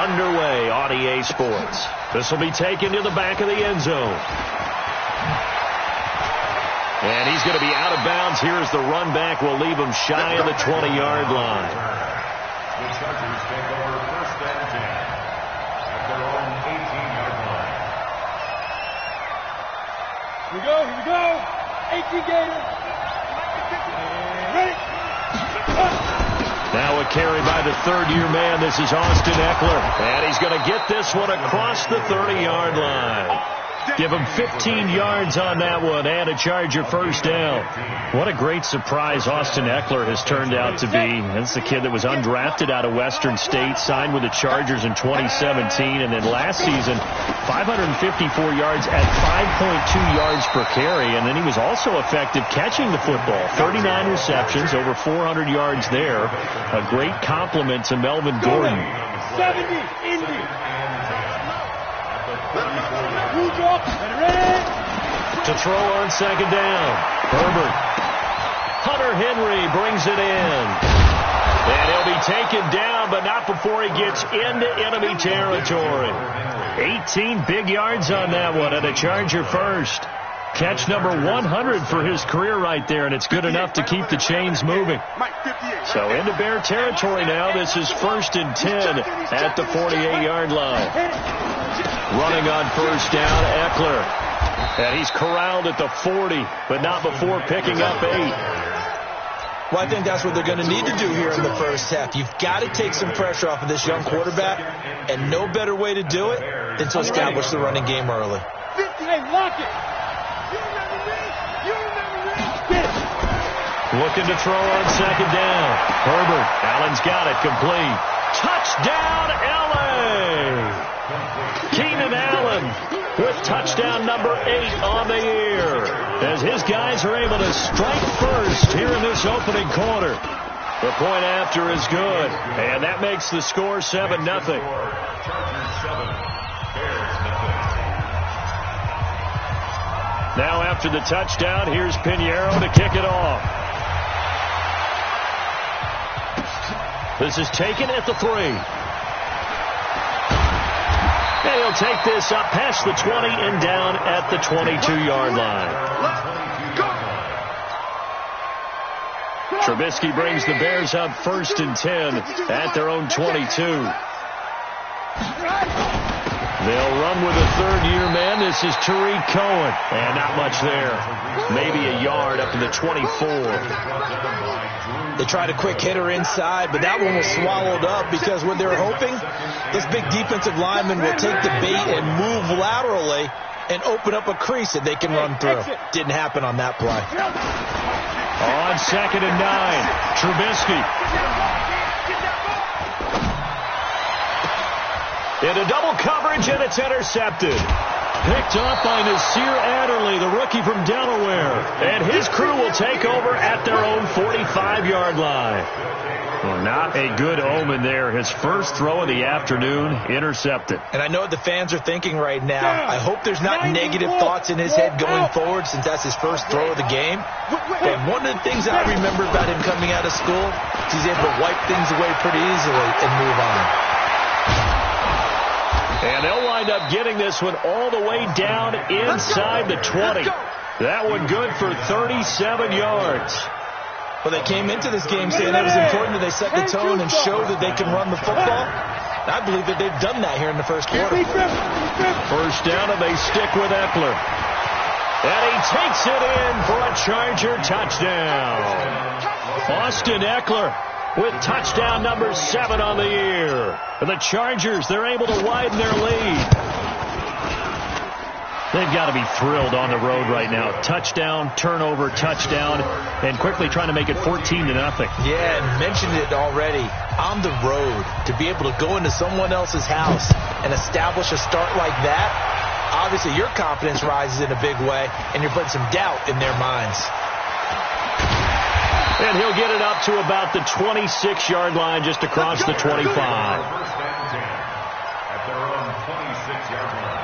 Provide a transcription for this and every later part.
underway on EA Sports. This will be taken to the back of the end zone. And he's going to be out of bounds. Here's the run back. Will leave him shy of the 20-yard line. The Chargers take over first and 10 at their own 18-yard line. Here we go. 18 Gators. Ready? Now a carry by the third-year man. This is Austin Eckler. And he's going to get this one across the 30-yard line. Give him 15 yards on that one and a Charger first down. What a great surprise Austin Eckler has turned out to be. That's the kid that was undrafted out of Western State, signed with the Chargers in 2017, and then last season, 554 yards at 5.2 yards per carry, and then he was also effective catching the football. 39 receptions, over 400 yards there. A great compliment to Melvin Gordon. 70, Indy. To throw on second down. Herbert. Hunter Henry brings it in. And he'll be taken down, but not before he gets into enemy territory. 18 big yards on that one, and a Charger first. Catch number 100 for his career right there, and it's good enough to keep the chains moving. So into Bear territory now. This is first and 10 at the 48-yard line. Running on first down, Eckler. And he's corralled at the 40, but not before picking up 8. Well, I think that's what they're going to need to do here in the first half. You've got to take some pressure off of this young quarterback, and no better way to do it than to establish the running game early. Hey, lock it. Looking to throw on second down. Herbert. Allen's got it complete. Touchdown, L.A. Keenan Allen with touchdown number 8 on the year, as his guys are able to strike first here in this opening quarter. The point after is good, and that makes the score 7-0. Chargers 7, Bears nothing. Now after the touchdown, here's Pinheiro to kick it off. This is taken at the 3. And he'll take this up past the 20 and down at the 22-yard line. Trubisky brings the Bears up first and 10 at their own 22. They'll run with a third-year man. This is Tariq Cohen. And not much there. Maybe a yard up to the 24. They tried a quick hitter inside, but that one was swallowed up because what they were hoping, this big defensive lineman will take the bait and move laterally and open up a crease that they can run through. Didn't happen on that play. On second and 9, Trubisky. Into double coverage, and it's intercepted. Picked up by Nasir Adderley, the rookie from Delaware. And his crew will take over at their own 45-yard line. Well, not a good omen there. His first throw of the afternoon, intercepted. And I know what the fans are thinking right now. I hope there's not negative thoughts in his head going forward since that's his first throw of the game. But one of the things I remember about him coming out of school is he's able to wipe things away pretty easily and move on. And they'll wind up getting this one all the way down inside the 20. That one good for 37 yards. Well, they came into this game saying it was important that they set the tone and show that they can run the football. And I believe that they've done that here in the first quarter. First down, and they stick with Eckler. And he takes it in for a Charger touchdown. Austin Eckler with touchdown number 7 on the year. For the Chargers, they're able to widen their lead. They've got to be thrilled on the road right now. Touchdown, turnover, touchdown, and quickly trying to make it 14-0. Yeah, and mentioned it already. On the road, to be able to go into someone else's house and establish a start like that, obviously your confidence rises in a big way, and you're putting some doubt in their minds. And he'll get it up to about the 26-yard line, just across the 25. First and 10 at their own 26-yard line.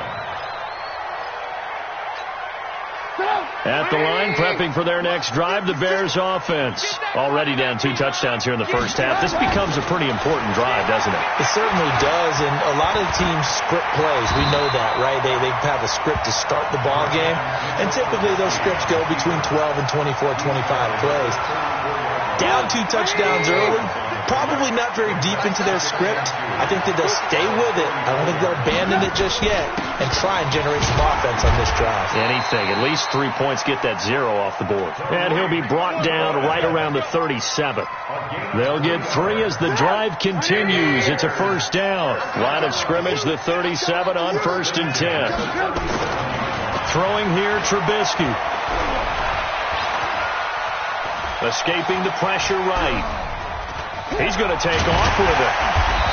At the line, prepping for their next drive, the Bears offense. Already down 2 touchdowns here in the first half. This becomes a pretty important drive, doesn't it? It certainly does, and a lot of the teams script plays. We know that, right? They have a script to start the ball game, and typically those scripts go between 12 and 24, 25 plays. Down 2 touchdowns early, probably not very deep into their script. I think that they'll stay with it. I don't think they'll abandon it just yet and try and generate some offense on this drive. Anything. At least 3 points, get that 0 off the board. And he'll be brought down right around the 37. They'll get 3 as the drive continues. It's a first down. Line of scrimmage, the 37 on 1st and 10. Throwing here, Trubisky. Escaping the pressure right. He's going to take off with it.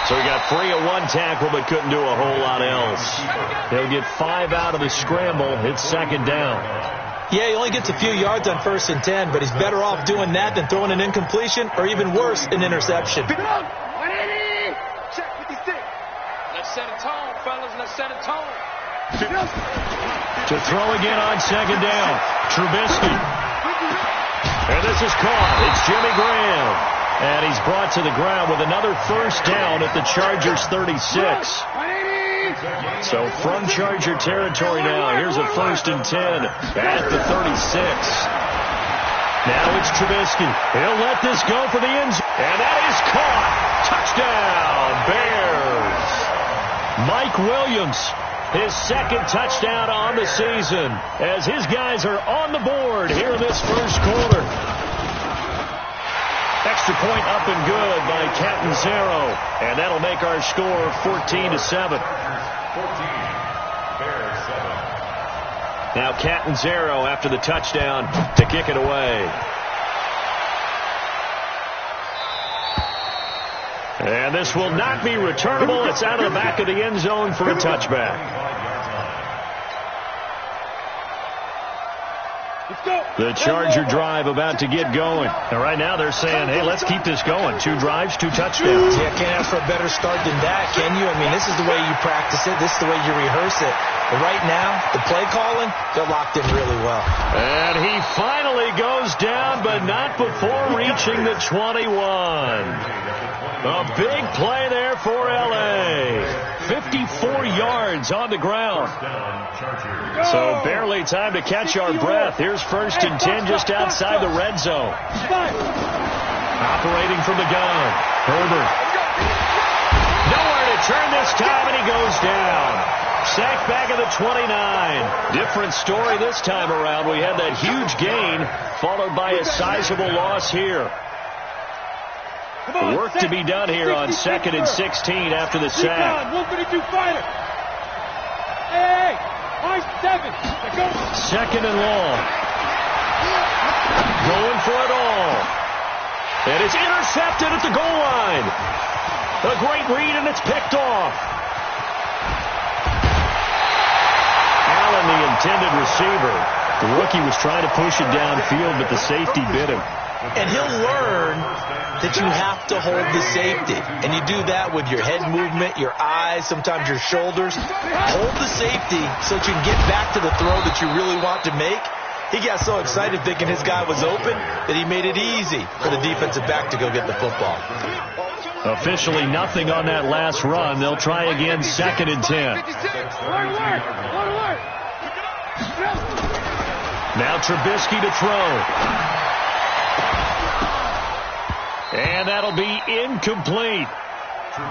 So he got free of 1 tackle but couldn't do a whole lot else. He'll get 5 out of the scramble. It's 2nd down. Yeah, he only gets a few yards on 1st and 10, but he's better off doing that than throwing an incompletion or even worse, an interception. Check 56. Let's set a tone, fellas. Let's set a tone. To throw again on 2nd down. Trubisky. And this is caught. It's Jimmy Graham. And he's brought to the ground with another first down at the Chargers 36. So from Charger territory now, here's a 1st and 10 at the 36. Now it's Trubisky. He'll let this go for the end zone. And that is caught. Touchdown, Bears. Mike Williams, his 2nd touchdown on the season as his guys are on the board here in this first quarter. Extra point up and good by Catanzaro. And that'll make our score 14-7. Now Catanzaro after the touchdown to kick it away. And this will not be returnable. It's out of the back of the end zone for a touchback. The Charger drive about to get going. And right now they're saying, hey, let's keep this going. 2 drives, 2 touchdowns. Yeah, can't ask for a better start than that, can you? I mean, this is the way you practice it. This is the way you rehearse it. But right now, the play calling, they're locked in really well. And he finally goes down, but not before reaching the 21. A big play there for L.A. 54 yards on the ground. So barely time to catch our breath. Here's 1st and 10 just outside the red zone. Operating from the gun. Herbert. Nowhere to turn this time, and he goes down. Sacked back at the 29. Different story this time around. We had that huge gain followed by a sizable loss here. Work to be done here on 2nd and 16 after the sack. 132 fighter. Hey, 7. 2nd and long. Going for it all. And it's intercepted at the goal line. A great read, and it's picked off. Allen, the intended receiver. The rookie was trying to push it downfield, but the safety bit him. And he'll learn that you have to hold the safety. And you do that with your head movement, your eyes, sometimes your shoulders. Hold the safety so that you can get back to the throw that you really want to make. He got so excited thinking his guy was open that he made it easy for the defensive back to go get the football. Officially nothing on that last run. They'll try again 2nd and 10. Now Trubisky to throw. And that'll be incomplete.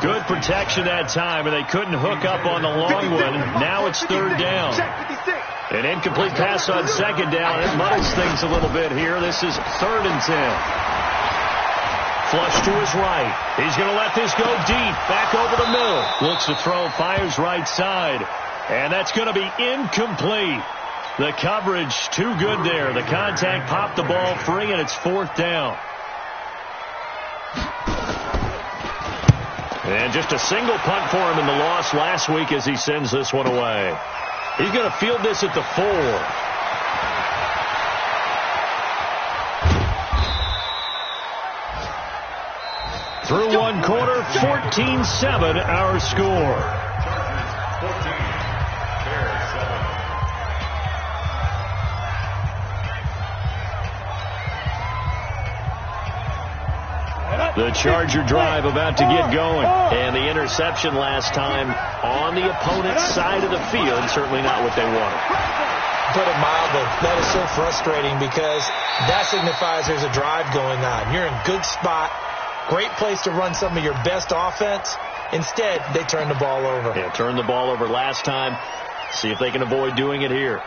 Good protection that time, and they couldn't hook up on the long one. Now it's 3rd down. An incomplete pass on 2nd down. It muddles things a little bit here. This is 3rd and 10. Flush to his right. He's going to let this go deep. Back over the middle. Looks to throw, fires right side. And that's going to be incomplete. The coverage too good there. The contact popped the ball free, and it's 4th down. And just a single punt for him in the loss last week as he sends this one away. He's going to field this at the 4. Through 1 quarter, 14-7 our score. The Charger drive about to get going. And the interception last time on the opponent's side of the field, certainly not what they wanted. Put it mildly, that is so frustrating because that signifies there's a drive going on. You're in a good spot, great place to run some of your best offense. Instead, they turn the ball over. Yeah, turned the ball over last time. See if they can avoid doing it here.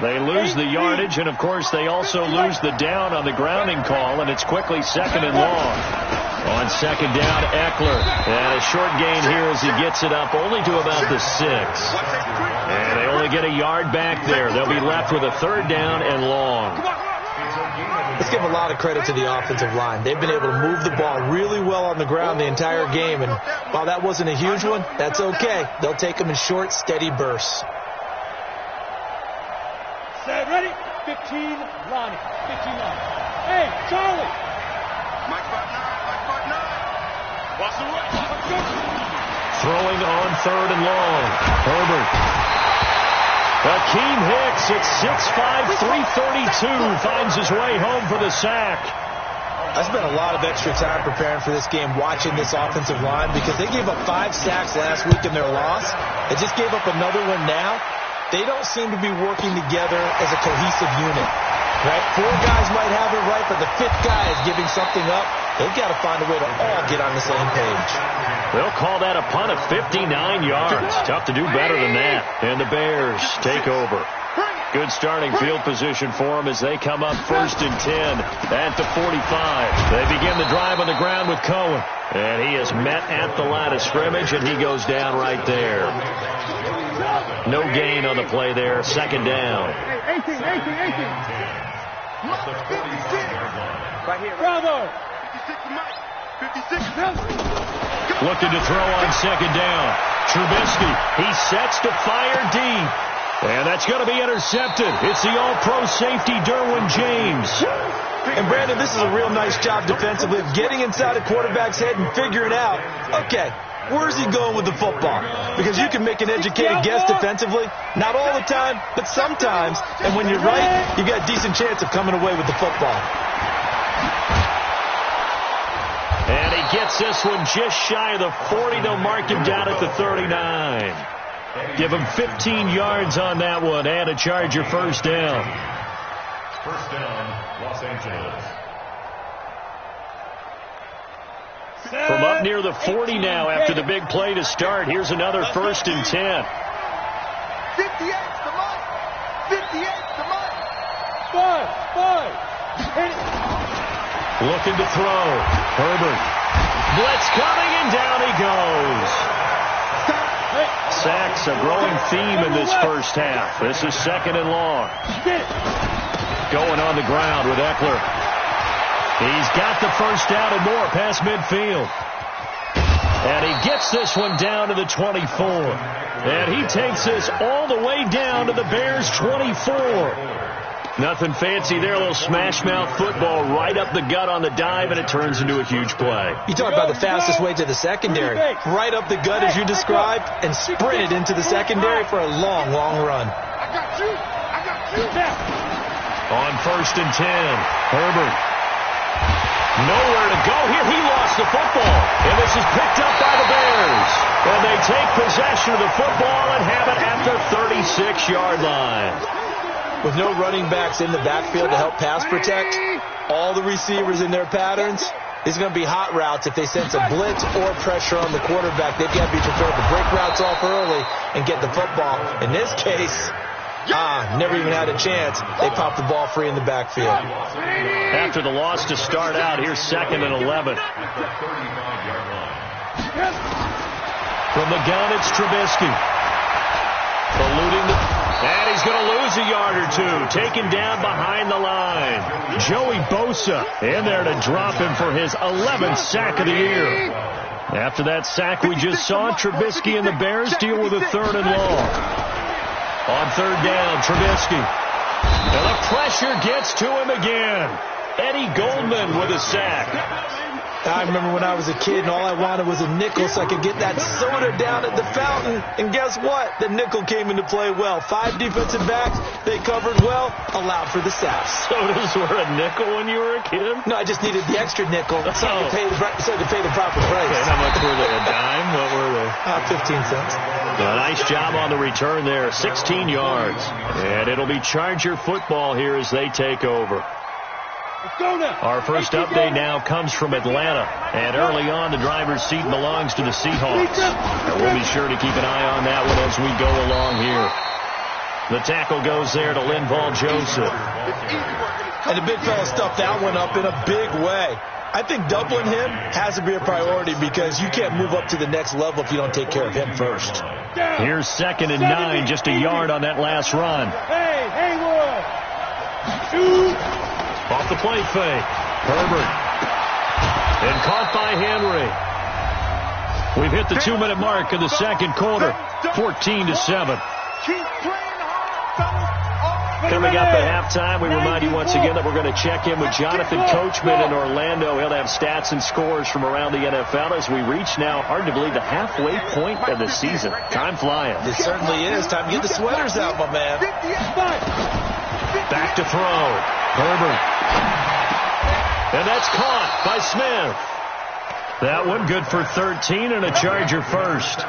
They lose the yardage, and, of course, they also lose the down on the grounding call, and it's quickly second and long. On second down, Eckler. And a short gain here as he gets it up only to about the 6. And they only get a yard back there. They'll be left with a third down and long. Let's give a lot of credit to the offensive line. They've been able to move the ball really well on the ground the entire game, and while that wasn't a huge one, that's okay. They'll take them in short, steady bursts. Set, ready? 15, Lonnie. 15, Lonnie. Hey, Charlie. Mike 5'9", Watch the way. Throwing on third and long. Herbert. Akeem Hicks at 6'5", 332 finds his way home for the sack. I spent a lot of extra time preparing for this game watching this offensive line because they gave up 5 sacks last week in their loss. They just gave up another one now. They don't seem to be working together as a cohesive unit. Right? 4 guys might have it right, but the 5th guy is giving something up. They've got to find a way to all get on the same page. They'll call that a punt of 59 yards. Tough to do better than that. And the Bears take over. Good starting field position for them as they come up first and 10 at the 45. They begin the drive on the ground with Cohen. And he is met at the line of scrimmage, and he goes down right there. No gain on the play there. Second down. 18. Right here. Bravo. 56. Looking to throw on second down. Trubisky. He sets to fire deep. And that's going to be intercepted. It's the all-pro safety, Derwin James. And, Brandon, this is a real nice job defensively of getting inside a quarterback's head and figuring out, okay, where's he going with the football? Because you can make an educated guess defensively. Not all the time, but sometimes. And when you're right, you got a decent chance of coming away with the football. And he gets this one just shy of the 40. They'll mark him down at the 39. Give him 15 yards on that one and a Charger first down. First down, Los Angeles. From up near the 40 now after the big play to start. Here's another first and 10. 58's the money. 58's the money. 5. Hit it. Looking to throw. Herbert. Blitz coming, and down he goes. Sacks, a growing theme in this first half. This is second and long. Going on the ground with Eckler. He's got the first down and more past midfield. And he gets this one down to the 24. And he takes this all the way down to the Bears' 24. Nothing fancy there, a little smash-mouth football right up the gut on the dive, and it turns into a huge play. You talk about the fastest way to the secondary. Right up the gut as you described and sprinted into the secondary for a long, long run. I got you. On first and 10, Herbert. Nowhere to go here. He lost the football, and this is picked up by the Bears. And they take possession of the football and have it at the 36-yard line. With no running backs in the backfield to help pass protect, all the receivers in their patterns, these are going to be hot routes if they sense a blitz or pressure on the quarterback. They've got to be prepared to break routes off early and get the football. In this case, never even had a chance. They popped the ball free in the backfield. After the loss to start out, here's second and 11. From the gun, it's Trubisky. Eluding the... And he's going to lose a yard or two. Taken down behind the line. Joey Bosa in there to drop him for his 11th sack of the year. After that sack we just saw, Trubisky and the Bears deal with a third and long. On third down, Trubisky. And the pressure gets to him again. Eddie Goldman with a sack. I remember when I was a kid and all I wanted was a nickel so I could get that soda down at the fountain. And guess what? The nickel came into play well. 5 defensive backs, they covered well, allowed for the sacks. Sodas were a nickel when you were a kid? No, I just needed the extra nickel so I could pay the proper price. Okay, how much were they? A dime? What were they? 15 cents. A nice job on the return there. 16 yards. And it'll be Charger football here as they take over. Our first update now comes from Atlanta. And early on, the driver's seat belongs to the Seahawks. And we'll be sure to keep an eye on that one as we go along here. The tackle goes there to Linval Joseph. And the big fella stuffed that one up in a big way. I think doubling him has to be a priority because you can't move up to the next level if you don't take care of him first. Here's 2nd and 9, just a yard on that last run. Hey, Haywood! Shoot! Off the play fake. Herbert. And caught by Henry. We've hit the 2-minute mark in the second quarter. 14-7. Coming up at halftime, we remind you once again that we're going to check in with Jonathan Coachman in Orlando. He'll have stats and scores from around the NFL as we reach now, hard to believe, the halfway point of the season. Time flying. It certainly is. Time to get the sweaters out, my man. Back to throw. Herbert. And that's caught by Smith. That one good for 13 and a Charger first.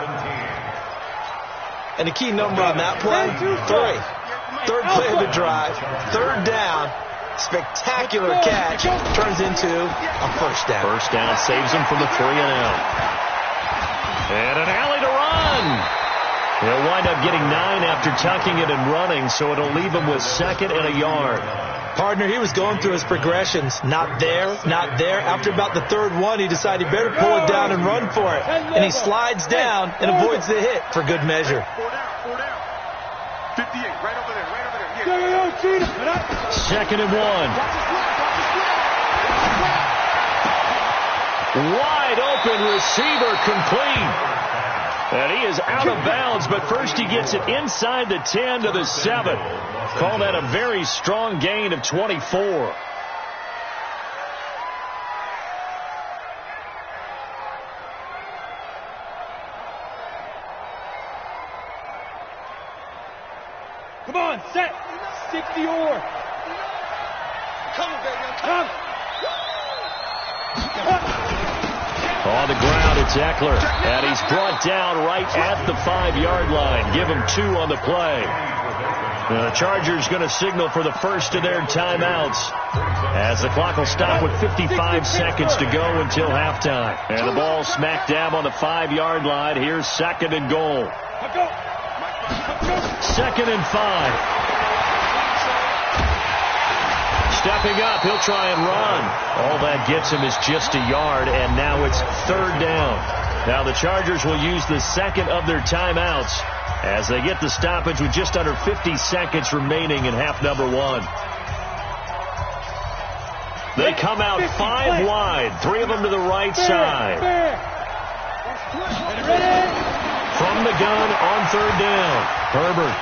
And the key number on that play, 3. Third play of the drive, 3rd down, spectacular catch, turns into a first down. First down saves him from the 3 and out. And an alley to run. He'll wind up getting 9 after tucking it and running, so it'll leave him with 2nd and a yard. Partner, he was going through his progressions. Not there, not there. After about the 3rd one, he decided he better pull it down and run for it. And he slides down and avoids the hit for good measure. 58, right over there. 2nd and 1. Wide open receiver complete. And he is out of bounds, but first he gets it inside the 10 to the 7. Call that a very strong gain of 24. Come on, set. 60 or. Come on, baby. Come. On the ground, it's Eckler. And he's brought down right at the 5-yard line. Give him 2 on the play. The Chargers going to signal for the first of their timeouts as the clock will stop with 55 seconds to go until halftime. And the ball smack dab on the 5-yard line. Here's 2nd and goal. 2nd and 5. Stepping up, he'll try and run. All that gets him is just a yard, and now it's 3rd down. Now the Chargers will use the 2nd of their timeouts as they get the stoppage with just under 50 seconds remaining in half number 1. They come out 5 wide, 3 of them to the right side. From the gun on 3rd down. Herbert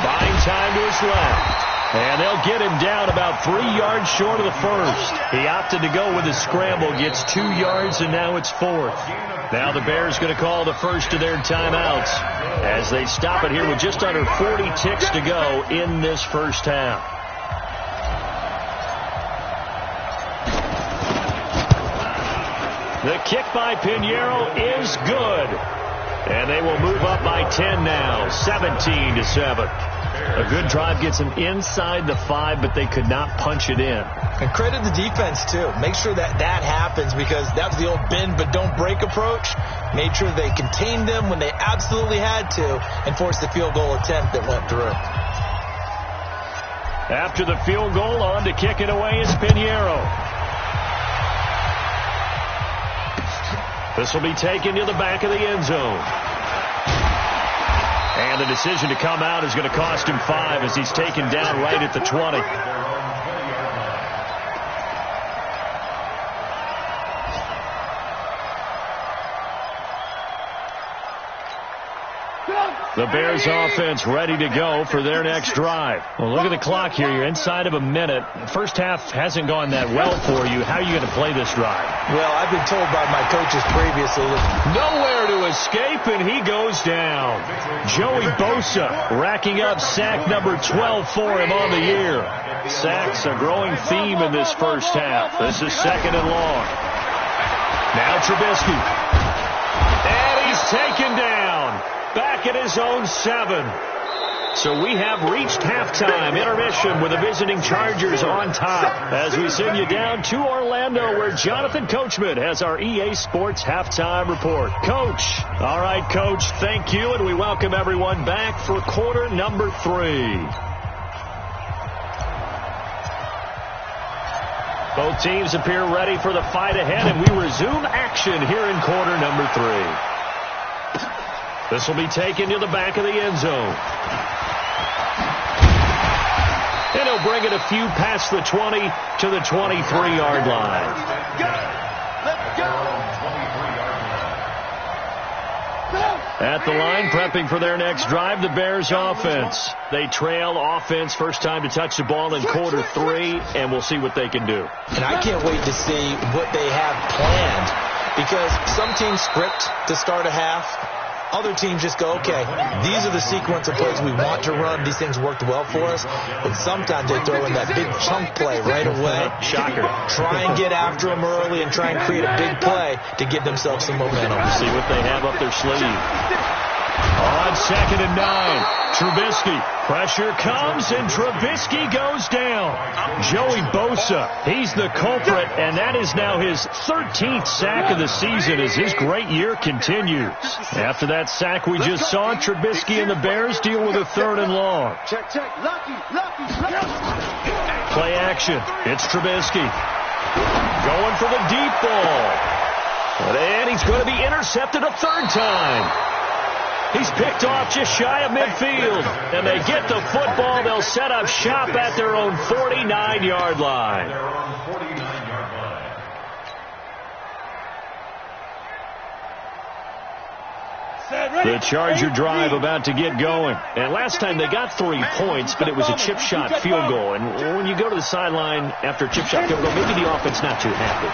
buying time to his left. And they'll get him down about 3 yards short of the first. He opted to go with a scramble, gets 2 yards, and now it's 4th. Now the Bears going to call the first of their timeouts as they stop it here with just under 40 ticks to go in this first half. The kick by Pinheiro is good. And they will move up by 10 now, 17-7. A good drive gets them inside the 5, but they could not punch it in. And credit the defense, too. Make sure that happens because that was the old bend but don't break approach. Made sure they contained them when they absolutely had to and forced the field goal attempt that went through. After the field goal, on to kick it away is Pinheiro. This will be taken to the back of the end zone. And the decision to come out is going to cost him 5 as he's taken down right at the 20. The Bears offense ready to go for their next drive. Well, look at the clock here. You're inside of a minute. First half hasn't gone that well for you. How are you going to play this drive? Well, I've been told by my coaches previously that nowhere to escape, and he goes down. Joey Bosa racking up sack number 12 for him on the year. Sacks a growing theme in this first half. This is second and long. Now Trubisky. And he's taken down. Back at his own 7. So we have reached halftime intermission with the visiting Chargers on top as we send you down to Orlando where Jonathan Coachman has our EA Sports halftime report. Coach. All right, Coach, thank you, and we welcome everyone back for quarter number 3. Both teams appear ready for the fight ahead, and we resume action here in quarter number 3. This will be taken to the back of the end zone. And he'll bring it a few past the 20 to the 23-yard line. At the line, prepping for their next drive, the Bears offense. They trail offense, first time to touch the ball in quarter 3, and we'll see what they can do. And I can't wait to see what they have planned, because some teams script to start a half. Other teams just go, okay, these are the sequence of plays we want to run. These things worked well for us. But sometimes they throw in that big chunk play right away. Shocker. Try and get after them early and try and create a big play to give themselves some momentum. See what they have up their sleeve. On second and 9, Trubisky. Pressure comes, and Trubisky goes down. Joey Bosa, he's the culprit, and that is now his 13th sack of the season as his great year continues. After that sack we just saw, Trubisky and the Bears deal with a 3rd and long. Play action. It's Trubisky. Going for the deep ball. And he's going to be intercepted a 3rd time. He's picked off just shy of midfield. And they get the football. They'll set up shop at their own 49-yard line. The Charger drive about to get going. And last time they got 3 points, but it was a chip shot field goal. And when you go to the sideline after a chip shot field goal, maybe the offense not too happy.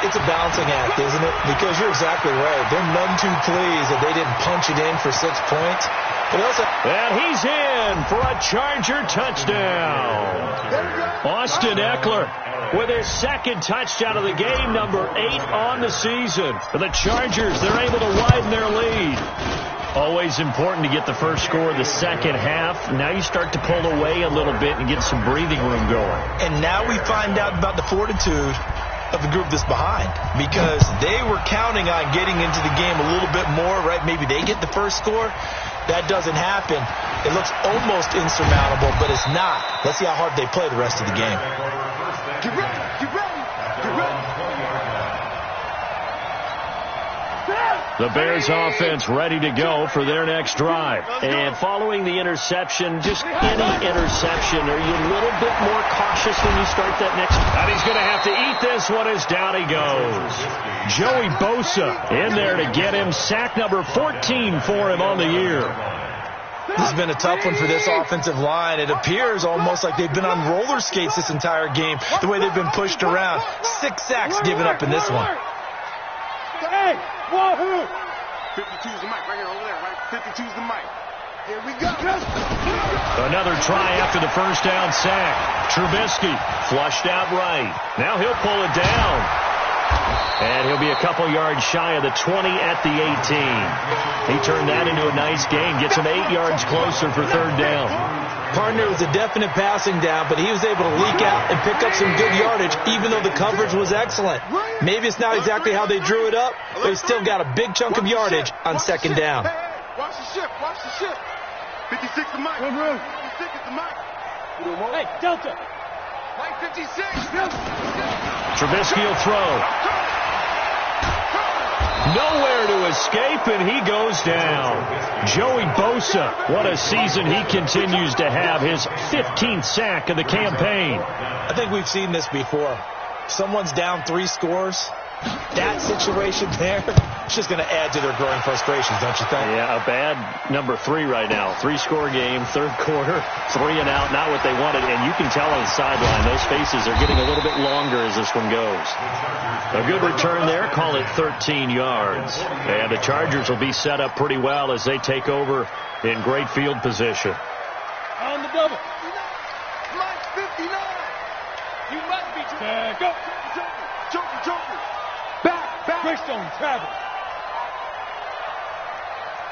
It's a balancing act, isn't it? Because you're exactly right. They're none too pleased that they didn't punch it in for 6 points. But also, and he's in for a Charger touchdown. Austin Eckler with his 2nd touchdown of the game, number 8 on the season. For the Chargers, they're able to widen their lead. Always important to get the first score of the second half. Now you start to pull away a little bit and get some breathing room going. And now we find out about the fortitude of the group that's behind, because they were counting on getting into the game a little bit more, right? Maybe they get the first score. That doesn't happen. It looks almost insurmountable, but it's not. Let's see how hard they play the rest of the game. Get ready, get ready, get ready. The Bears offense ready to go for their next drive. And following the interception, just any interception, are you a little bit more cautious when you start that next? And he's going to have to eat this one as down he goes. Joey Bosa in there to get him. Sack number 14 for him on the year. This has been a tough one for this offensive line. It appears almost like they've been on roller skates this entire game, the way they've been pushed around. 6 sacks given up in this one. Hey, wahoo! 52's the mic right here, over there, right? 52's the mic. Here we go. Another try after the first down sack. Trubisky flushed out right. Now he'll pull it down. And he'll be a couple yards shy of the 20 at the 18. He turned that into a nice gain. Gets him 8 yards closer for 3rd down. Partner was a definite passing down, but he was able to leak out and pick up some good yardage, even though the coverage was excellent. Maybe it's not exactly how they drew it up, but he still got a big chunk of yardage on 2nd down. Watch the ship, watch the ship. 56 the mic. 56 is the mic. Hey, Delta. Mic 56. Trubisky will throw. Nowhere to escape, and he goes down. Joey Bosa, what a season he continues to have. His 15th sack of the campaign. I think we've seen this before. Someone's down 3 scores. That situation there, It's just going to add to their growing frustrations, don't you think? Yeah, a bad number 3 right now. 3-score game, third quarter, 3 and out, not what they wanted. And you can tell on the sideline, those faces are getting a little bit longer as this one goes. A good return there, call it 13 yards. And the Chargers will be set up pretty well as they take over in great field position. On the double. Like 59. You must be back up. Joker. Back. Greystone travel.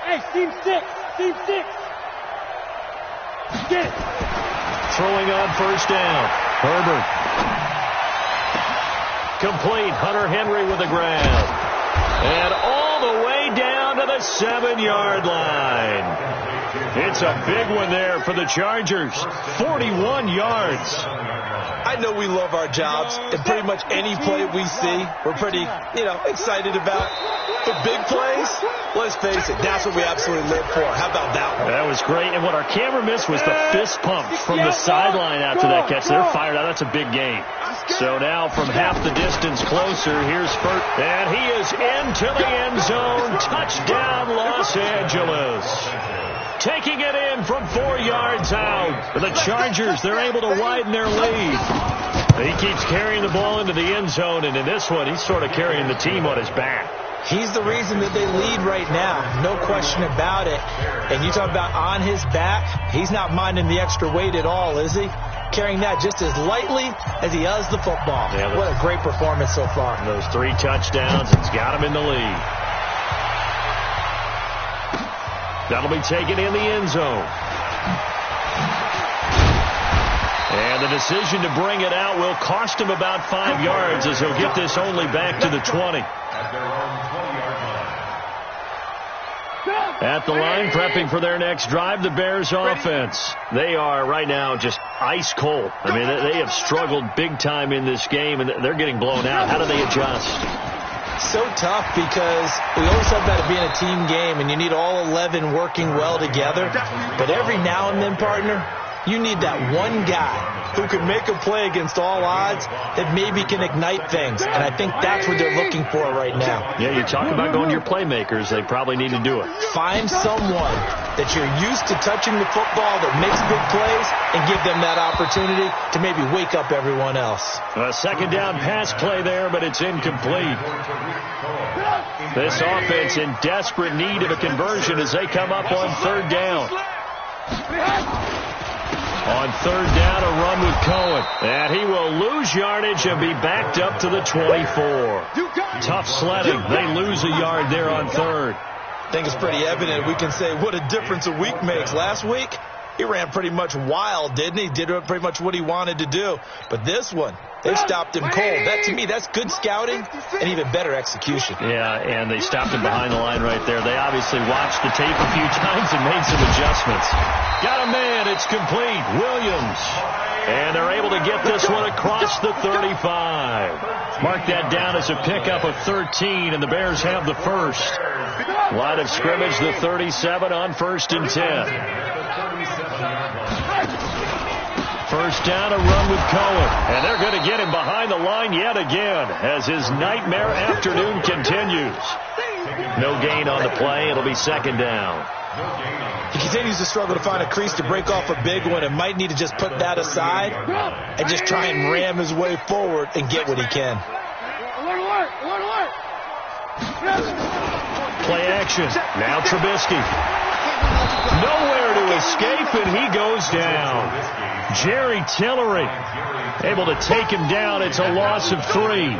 Hey, team 6. Get it. Throwing on first down. Herbert. Complete. Hunter Henry with a grab. And all the way down to the 7-yard line. It's a big one there for the Chargers. 41 yards. I know we love our jobs, and pretty much any play we see, we're pretty, excited about. The big plays, let's face it, that's what we absolutely live for. How about that one? That was great, and what our camera missed was the fist pumps from the sideline after that catch. They're fired out. That's a big game. So now from half the distance closer, here's Furt, and he is into the end zone. Touchdown, Los Angeles. Taking it in from 4 yards out. The Chargers, they're able to widen their lead. He keeps carrying the ball into the end zone, and in this one, he's sort of carrying the team on his back. He's the reason that they lead right now. No question about it. And you talk about on his back, he's not minding the extra weight at all, is he? Carrying that just as lightly as he does the football. Yeah, what a great performance so far. Those 3 touchdowns, it's got him in the lead. That'll be taken in the end zone. And the decision to bring it out will cost him about 5 yards as he'll get this only back to the 20. At the line, prepping for their next drive, the Bears offense. They are right now just ice cold. I mean, they have struggled big time in this game, and they're getting blown out. How do they adjust? So tough because we always talk about it being a team game, and you need all 11 working well together. But every now and then, partner, you need that one guy who can make a play against all odds that maybe can ignite things. And I think that's what they're looking for right now. Yeah, you talk about going to your playmakers. They probably need to do it. Find someone that you're used to touching the football that makes big plays and give them that opportunity to maybe wake up everyone else. A second down pass play there, but it's incomplete. This offense in desperate need of a conversion as they come up on third down. On third down, a run with Cohen. And he will lose yardage and be backed up to the 24. Tough sledding. They lose a yard there on third. I think it's pretty evident. We can say what a difference a week makes. Last week, he ran pretty much wild, didn't he? Did pretty much what he wanted to do. But this one, they stopped him cold. That, to me, that's good scouting and even better execution. Yeah, and they stopped him behind the line right there. They obviously watched the tape a few times and made some adjustments. Got a man. It's complete. Williams. And they're able to get this one across the 35. Mark that down as a pickup of 13, and the Bears have the first. Line of scrimmage, the 37 on 1st and 10. First down, a run with Cohen. And they're going to get him behind the line yet again as his nightmare afternoon continues. No gain on the play. It'll be second down. He continues to struggle to find a crease to break off a big one and might need to just put that aside and just try and ram his way forward and get what he can. Play action. Now Trubisky. Nowhere to escape, and he goes down. Jerry Tillery able to take him down. It's a loss of 3.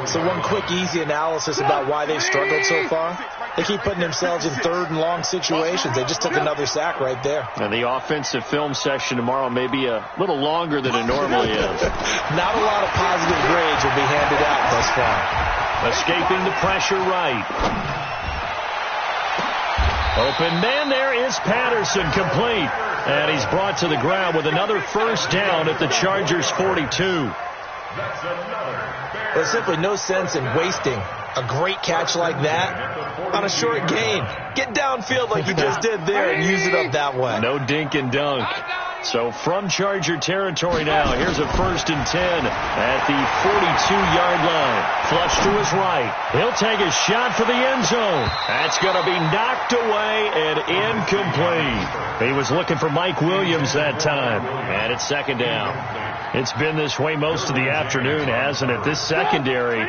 So one quick, easy analysis about why they've struggled so far. They keep putting themselves in third and long situations. They just took another sack right there. And the offensive film session tomorrow may be a little longer than it normally is. Not a lot of positive grades will be handed out thus far. Escaping the pressure right. Open man there is Patterson, complete. And he's brought to the ground with another first down at the Chargers' 42. There's simply no sense in wasting a great catch like that on a short gain. Get downfield like you just did there and use it up that way. No dink and dunk. So from Charger territory now, here's a 1st and 10 at the 42-yard line. Flush to his right. He'll take a shot for the end zone. That's going to be knocked away and incomplete. He was looking for Mike Williams that time. And it's 2nd down. It's been this way most of the afternoon, hasn't it? This secondary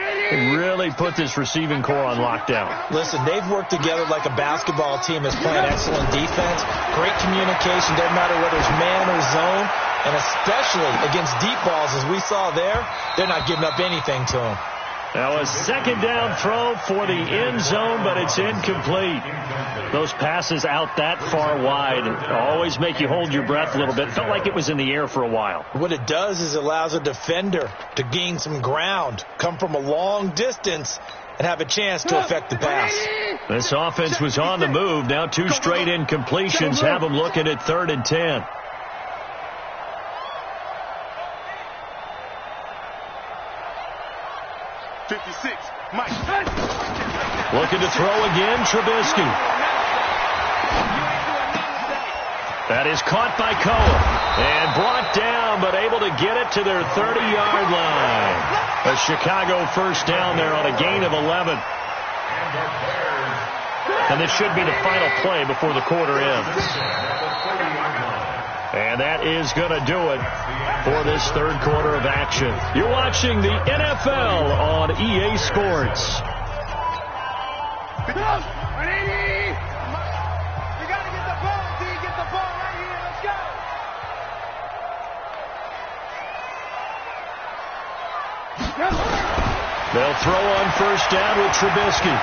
really put this receiving core on lockdown. Listen, they've worked together like a basketball team that's playing excellent defense. Great communication, doesn't matter whether it's man or zone. And especially against deep balls, as we saw there, they're not giving up anything to them. Now a 2nd down throw for the end zone, but it's incomplete. Those passes out that far wide always make you hold your breath a little bit. Felt like it was in the air for a while. What it does is it allows a defender to gain some ground, come from a long distance, and have a chance to affect the pass. This offense was on the move. Now 2 straight incompletions have them looking at 3rd and 10. Looking to throw again, Trubisky. That is caught by Cohen and brought down, but able to get it to their 30-yard line. A Chicago 1st down there on a gain of 11. And this should be the final play before the quarter ends. And that is going to do it for this 3rd quarter of action. You're watching the NFL on EA Sports. You got to get the ball, D. Get the ball right here. Let's go. They'll throw on 1st down with Trubisky.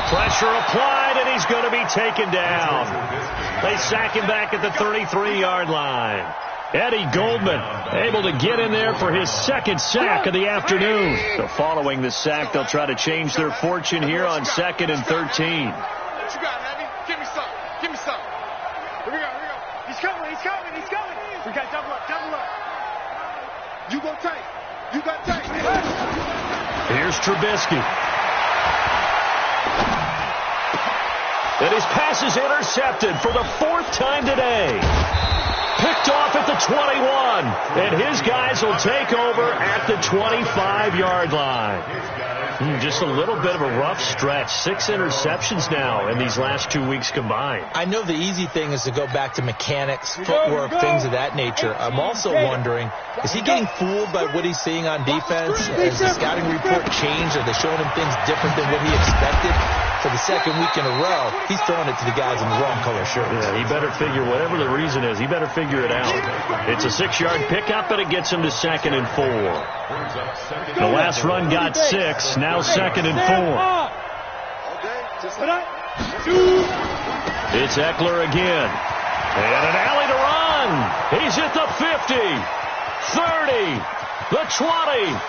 Pressure applied, and he's going to be taken down. They sack him back at the 33-yard line. Eddie Goldman able to get in there for his 2nd sack of the afternoon. So following the sack, they'll try to change their fortune here on 2nd and 13. What you got, Eddie? Give me some. Give me some. Here we go. Here we go. He's coming. He's coming. He's coming. We got double up. Double up. You go tight. You got tight. Here's Trubisky. And his pass is intercepted for the 4th time today. Picked off at the 21, and his guys will take over at the 25-yard line. Just a little bit of a rough stretch. 6 interceptions now in these last 2 weeks combined. I know the easy thing is to go back to mechanics, footwork, things of that nature. I'm also wondering, is he getting fooled by what he's seeing on defense? Has the scouting report changed? Are they showing him things different than what he expected? For the 2nd week in a row, he's throwing it to the guys in the wrong color shirts. Yeah, he better figure, whatever the reason is, he better figure it out. It's a 6-yard pickup, and it gets him to 2nd and 4. The last run got 6, now 2nd and 4. It's Eckler again. And an alley to run. He's at the 50, 30, the 20.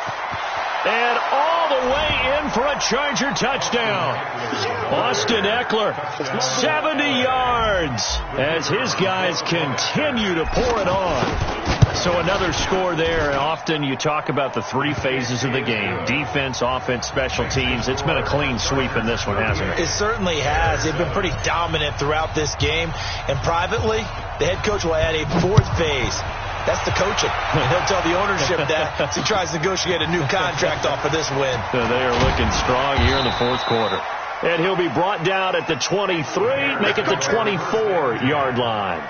And all the way in for a Charger touchdown. Austin Eckler, 70 yards as his guys continue to pour it on. So another score there. And often you talk about the 3 phases of the game. Defense, offense, special teams. It's been a clean sweep in this one, hasn't it? It certainly has. They've been pretty dominant throughout this game. And privately, the head coach will add a 4th phase. That's the coaching. And he'll tell the ownership that as he tries to negotiate a new contract off of this win. So they are looking strong here in the 4th quarter. And he'll be brought down at the 23, make it the 24-yard line.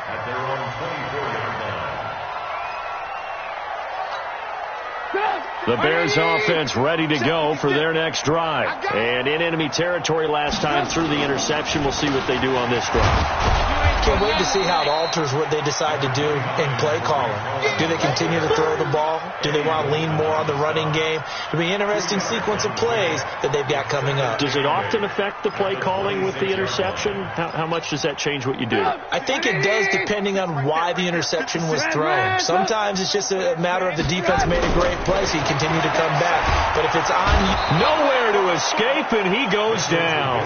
The Bears offense ready to go for their next drive. And in enemy territory last time through the interception. We'll see what they do on this drive. Can't wait to see how it alters what they decide to do in play calling. Do they continue to throw the ball? Do they want to lean more on the running game? It'll be an interesting sequence of plays that they've got coming up. Does it often affect the play calling with the interception? How much does that change what you do? I think it does, depending on why the interception was thrown. Sometimes it's just a matter of the defense made a great play, so you continue to come back. But if it's on you, nowhere to escape, and he goes down.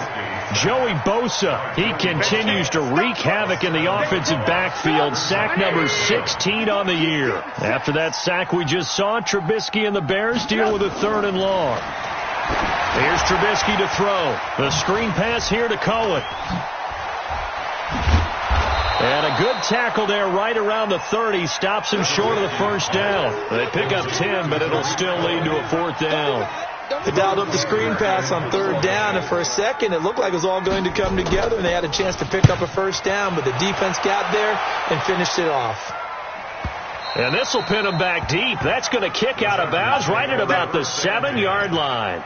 Joey Bosa, he continues to wreak havoc in the offensive backfield. Sack number 16 on the year. After that sack we just saw, Trubisky and the Bears deal with a 3rd and long. Here's Trubisky to throw. The screen pass here to Cohen. And a good tackle there right around the 30. Stops him short of the first down. They pick up 10, but it'll still lead to a 4th down. They dialed up the screen pass on 3rd down, and for a second it looked like it was all going to come together, and they had a chance to pick up a first down, but the defense got there and finished it off. And this will pin him back deep. That's going to kick out of bounds right at about the 7-yard line.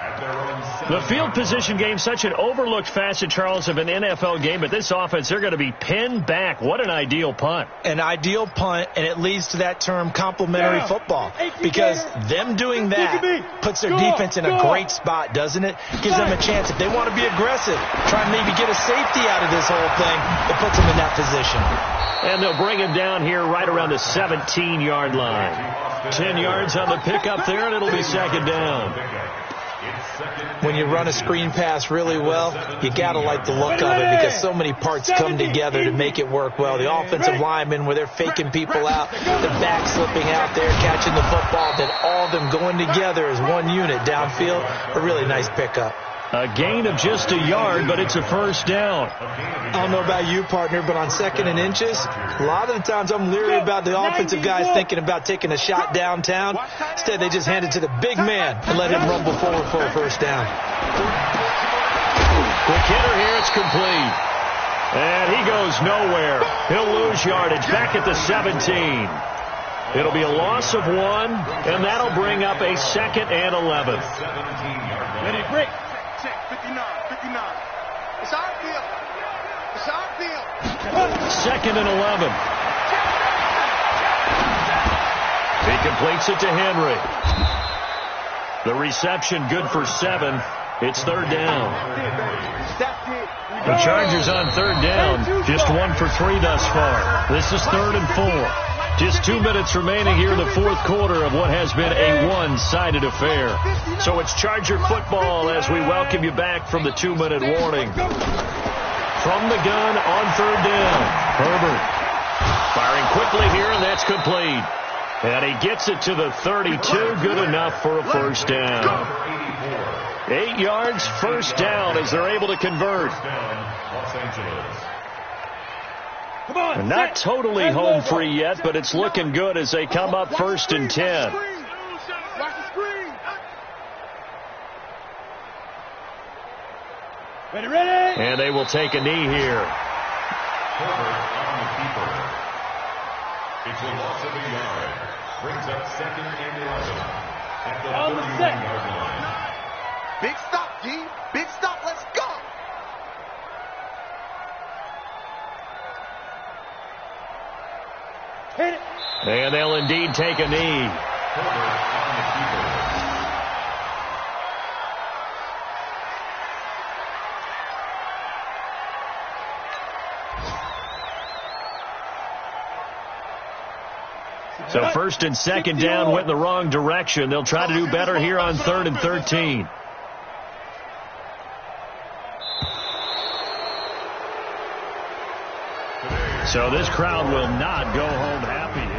The field position game, such an overlooked facet, Charles, of an NFL game. But this offense, they're going to be pinned back. What an ideal punt. An ideal punt, and it leads to that term complementary football. Because them doing that puts their defense in a great spot, doesn't it? Gives them a chance. If they want to be aggressive, try and maybe get a safety out of this whole thing, it puts them in that position. And they'll bring him down here right around the 17-yard line. 10 yards on the pickup there, and it'll be 2nd down. When you run a screen pass really well, you got to like the look of it because so many parts come together to make it work well. The offensive linemen, where they're faking people out, the back slipping out there, catching the football, then all of them going together as one unit downfield. A really nice pickup. A gain of just a yard, but it's a 1st down. I don't know about you, partner, but on 2nd and inches, a lot of the times I'm leery about the offensive guys thinking about taking a shot downtown. Instead, they just hand it to the big man and let him rumble forward for a 1st down. Quick hitter here, it's complete. And he goes nowhere. He'll lose yardage back at the 17. It'll be a loss of 1, and that'll bring up a 2nd and 11. Ready, break. Check, 59. It's our field. It's our field. 2nd and 11. He completes it to Henry. The reception good for 7. It's 3rd down. The Chargers on 3rd down. Just 1 for 3 thus far. This is 3rd and 4. Just 2 minutes remaining here in the 4th quarter of what has been a one-sided affair. So it's Charger football as we welcome you back from the 2-minute warning. From the gun on 3rd down, Herbert firing quickly here, and that's complete. And he gets it to the 32, good enough for a 1st down. 8 yards, 1st down as they're able to convert. And not totally home free yet, but it's looking good as they come up 1st and 10. Ready. And they will take a knee here. It's a loss of a yard. Brings up 2nd and 11 at the On the 31-yard line. Big stop, G. Big stop. Let's go. Hit it. And they'll indeed take a knee. Herbert on the keeper. So 1st and 2nd down went in the wrong direction. They'll try to do better here on 3rd and 13. So this crowd will not go home happy.